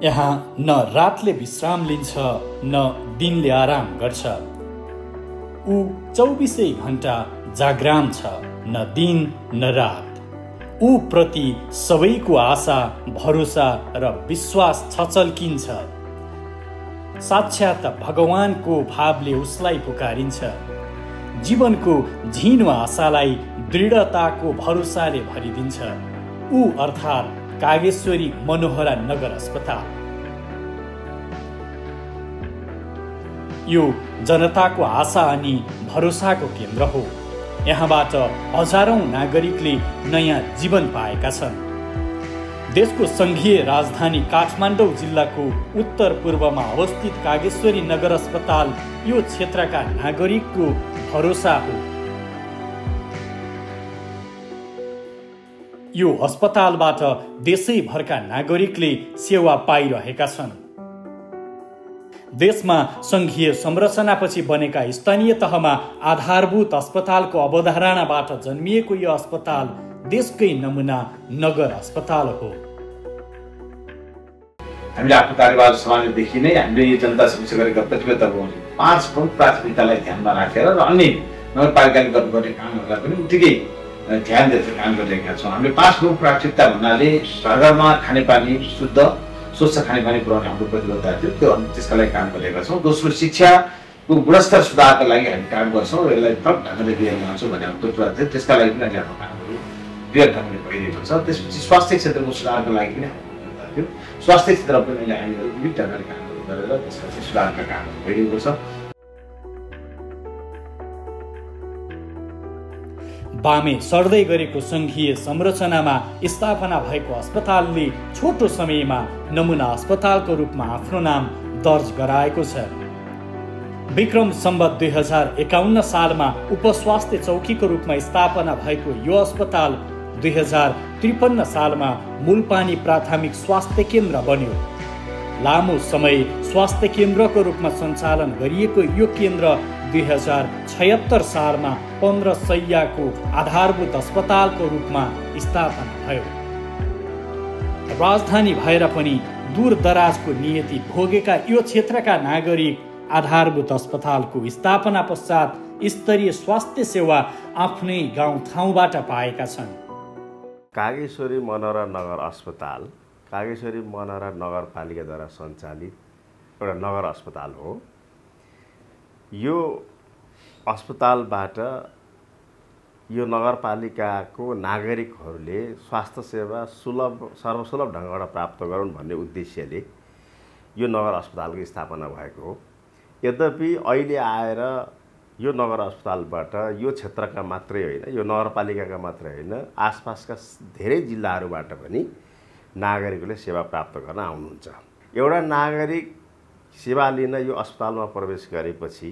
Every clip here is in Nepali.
यहाँ न रातले विश्राम लिन्छ न दिनले आराम गर्छ। ऊ 24 घण्टा जागराम छ, न दिन न रात। ऊ प्रति सबैको आशा, भरोसा र विश्वास छचल्किन्छ। साक्षात भगवानको भावले उसलाई पुकारिन्छ। जीवनको झिनो आशालाई दृढताको भरोसाले भरिदिन्छ। ऊ अर्थात् कागेश्वरी मनोहरा नगर अस्पताल। यो जनताको आशा अनि भरोसाको केन्द्र हो। यहाँबाट हजारौं नागरिकले नयाँ जीवन पाएका छन्। देशको संघीय राजधानी काठमाडौँ जिल्लाको उत्तर पूर्वमा अवस्थित कागेश्वरी नगर अस्पताल यो क्षेत्रका नागरिकको भरोसा हो। यो अस्पतालबाट देशैभरका नागरिकले सेवा पाइरहेका छन्। देशमा संघीय संरचनापछि बनेका स्थानीय तहमा आधारभूत अस्पतालको अवधारणाबाट जन्मिएको यो अस्पताल देशकै नमुना नगर अस्पताल हो। हामीले आफ्नो कार्यभार सम्हालेदेखि नै हामीले यो जनता समक्ष गरेका प्रतिबद्धताको 5 प्रमुख प्राथमिकतालाई ध्यानमा राखेर र अन्य नगरपालिकाले गर्नुपर्ने कामहरूलाई पनि उत्तिकै ध्यान दिएर काम गरिरहेका छौँ। हामीले 5 प्रमुख प्राथमिकता भन्नाले घरमा खानेपानी शुद्ध स्वच्छ खानेपानी पुर्याउने हाम्रो प्रतिबद्धता थियो, त्यसका लागि काम गरिरहेका छौँ। दोस्रो, शिक्षाको गुणस्तर सुधारका लागि हामी काम गर्छौँ र यसलाई थप ढङ्गले बिहान लान्छौँ भन्ने हाम्रो कुरा थियो। त्यसका लागि पनि अहिले हाम्रो कामहरू बृहत ढङ्गले भइरहेको छ। त्यसपछि स्वास्थ्य क्षेत्रको सुधारको लागि पनि हाम्रो थियो। स्वास्थ्य क्षेत्रमा पनि अहिले हामीले विविध ढङ्गले कामहरू गरेर त्यसका सुधारका कामहरू भइरहेको छ। बामे सर्दै गरेको संघीय संरचनामा स्थापना भएको अस्पतालले छोटो समयमा नमुना अस्पतालको रूपमा आफ्नो नाम दर्ज गराएको छ। विक्रम सम्वत 2051 सालमा उपस्वास्थ्य चौकीको रूपमा स्थापना भएको यो अस्पताल 2053 सालमा मूलपानी प्राथमिक स्वास्थ्य केन्द्र बन्यो। लामो समय स्वास्थ्य केन्द्रको रूपमा सञ्चालन गरिएको यो केन्द्र 2076 सालमा 15 शय्याको आधारभूत अस्पतालको रूपमा स्थापना भयो। राजधानी भएर पनि दूर दराजको नियति भोगेका यो क्षेत्रका नागरिक आधारभूत अस्पतालको स्थापना पश्चात स्तरीय स्वास्थ्य सेवा आफ्नै गाउँठाउँबाट पाएका छन्। कागेश्वरी मनोहरा नगर अस्पताल कागेश्वरी मनोहरा नगरपालिकाद्वारा सञ्चालित एउटा नगर अस्पताल हो। यो अस्पतालबाट यो नगरपालिकाको नागरिकहरूले स्वास्थ्य सेवा सर्वसुलभ ढङ्गबाट प्राप्त गरून् भन्ने उद्देश्यले यो नगर अस्पतालको स्थापना भएको हो। यद्यपि अहिले आएर यो नगर अस्पतालबाट यो क्षेत्रका मात्रै होइन, यो नगरपालिकाका मात्रै होइन, आसपासका धेरै जिल्लाहरूबाट पनि नागरिकहरूले सेवा प्राप्त गर्न आउनुहुन्छ। एउटा नागरिक सेवा लिन यो अस्पतालमा प्रवेश गरेपछि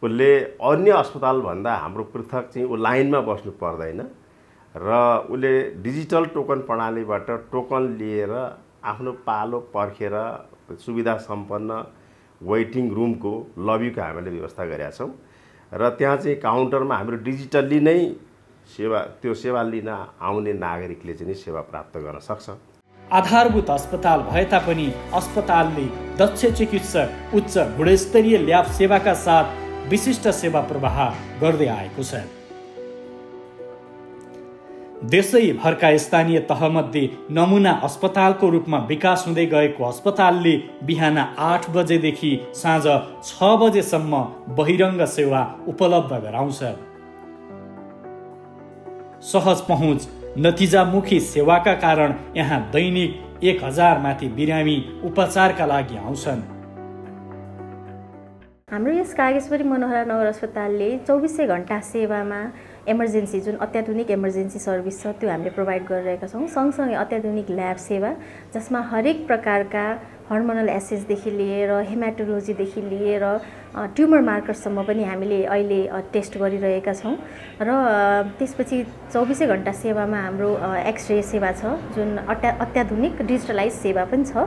उसले अन्य अस्पतालभन्दा हाम्रो पृथक चाहिँ ऊ लाइनमा बस्नु पर्दैन र उसले डिजिटल टोकन प्रणालीबाट टोकन लिएर आफ्नो पालो पर्खेर सुविधा सम्पन्न वेटिङ रुमको लबीको हामीले व्यवस्था गरेका छौँ र त्यहाँ चाहिँ काउन्टरमा हाम्रो डिजिटल्ली नै त्यो सेवा लिन आउने नागरिकले चाहिँ सेवा प्राप्त गर्न सक्छ। आधारभूत अस्पताल भए तापनि अस्पतालले दक्ष चिकित्सक, उच्च गुणस्तरीय ल्याब सेवाका साथ विशिष्ट सेवा प्रवाह गर्दै आएको छ। देशैभरका स्थानीय तहमध्ये नमुना अस्पतालको रूपमा विकास हुँदै गएको अस्पतालले बिहान 8 बजेदेखि साँझ 6 बजेसम्म बहिरङ्ग सेवा उपलब्ध गराउँछ। सहज पहुँच, नतिजामुखी सेवाका कारण यहाँ दैनिक 1000 माथि बिरामी उपचारका लागि आउँछन्। हाम्रो यस कागेश्वरी मनोहरा नगर अस्पतालले 24 घण्टा सेवामा इमर्जेन्सी जुन अत्याधुनिक इमर्जेन्सी सर्भिस छ त्यो हामीले प्रोभाइड गरिरहेका छौँ। सँगसँगै अत्याधुनिक ल्याब सेवा जसमा हरेक प्रकारका हर्मोनल एसेसदेखि लिएर हेमाटोलोजीदेखि लिएर ट्युमर मार्करसम्म पनि हामीले अहिले टेस्ट गरिरहेका छौँ र त्यसपछि 24 घण्टा सेवामा हाम्रो एक्सरे सेवा छ जुन अत्याधुनिक डिजिटलाइज सेवा पनि छ।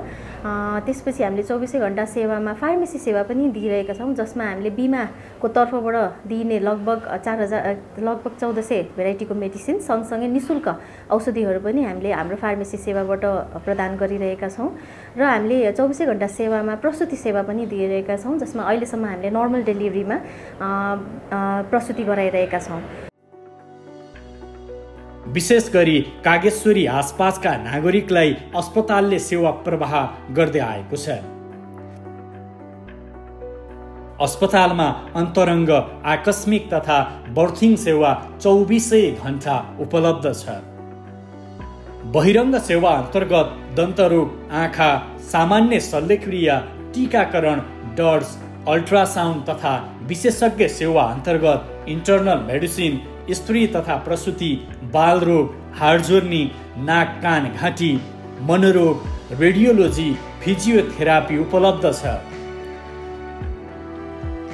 त्यसपछि हामीले 24 घण्टा सेवामा फार्मेसी सेवा पनि दिइरहेका छौँ जसमा हामीले बिमाको तर्फबाट दिइने लगभग 1400 भेराइटीको मेडिसिन सँगसँगै निःशुल्क औषधिहरू पनि हामीले हाम्रो फार्मेसी सेवाबाट प्रदान गरिरहेका छौँ र हामीले 24 घण्टा सेवामा प्रसुति सेवा पनि दिइरहेका छौँ जसमा अहिलेसम्म हामीले नर्मल डेलिभरीमा प्रसुति गराइरहेका छौँ। विशेष गरी कागेश्वरी आसपासका नागरिकलाई अस्पतालले सेवा प्रवाह गर्दै आएको छ। अस्पतालमा अन्तरङ्ग आकस्मिक तथा बर्थिङ सेवा 24 घण्टा उपलब्ध छ। बहिरङ्ग सेवा अन्तर्गत दन्तरोग, आँखा, सामान्य शल्यक्रिया, टीकाकरण, डर्स, अल्ट्रासाउन्ड तथा विशेषज्ञ सेवा अन्तर्गत इन्टर्नल मेडिसिन, स्त्री तथा प्रसुति, बालरोग, हाडजोर्नी, नाक कान घाँटी, मनोरोग, रेडियोलोजी, फिजियोथेरापी उपलब्ध छ।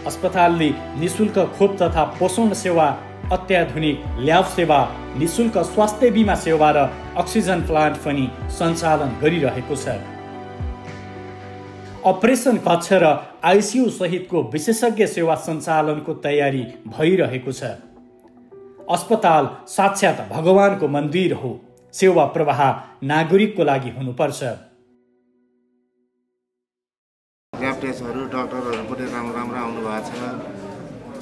अस्पतालले निःशुल्क खोप तथा पोषण सेवा, अत्याधुनिक ल्याब सेवा, निःशुल्क स्वास्थ्य बिमा सेवा र अक्सिजन प्लान्ट पनि सञ्चालन गरिरहेको छ। अपरेसन कक्ष र आइसियु सहितको विशेषज्ञ सेवा सञ्चालनको तयारी भइरहेको छ। अस्पताल साक्षात् भगवानको मन्दिर हो। सेवा प्रवाह नागरिकको लागि हुनुपर्छ। ल्याब टेस्टहरू डाक्टरहरू पनि राम्रो आउनु भएको छ।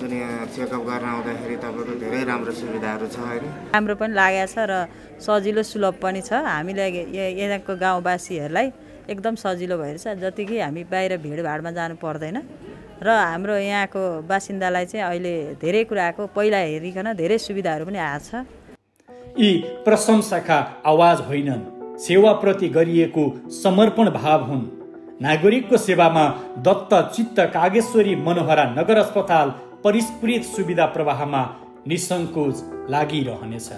जुन यहाँ चेकअप गर्न आउँदाखेरि तपाईँको धेरै राम्रो सुविधाहरू छ होइन। राम्रो पनि लागेको छ र सजिलो सुलभ पनि छ। हामीलाई यहाँको गाउँवासीहरूलाई एकदम सजिलो भइरहेछ। जतिकै हामी बाहिर भिडभाडमा जानु पर्दैन र हाम्रो यहाँको बासिन्दालाई चाहिँ अहिले धेरै कुराको पहिला हेरिकन धेरै सुविधाहरू पनि आएको छ। यी प्रशंसाका आवाज होइनन्, सेवाप्रति गरिएको समर्पण भाव हुन्। नागरिकको सेवामा दत्त चित्त कागेश्वरी मनोहरा नगर अस्पताल परिष्कृत सुविधा प्रवाहमा निसङ्कोच लागिरहनेछ।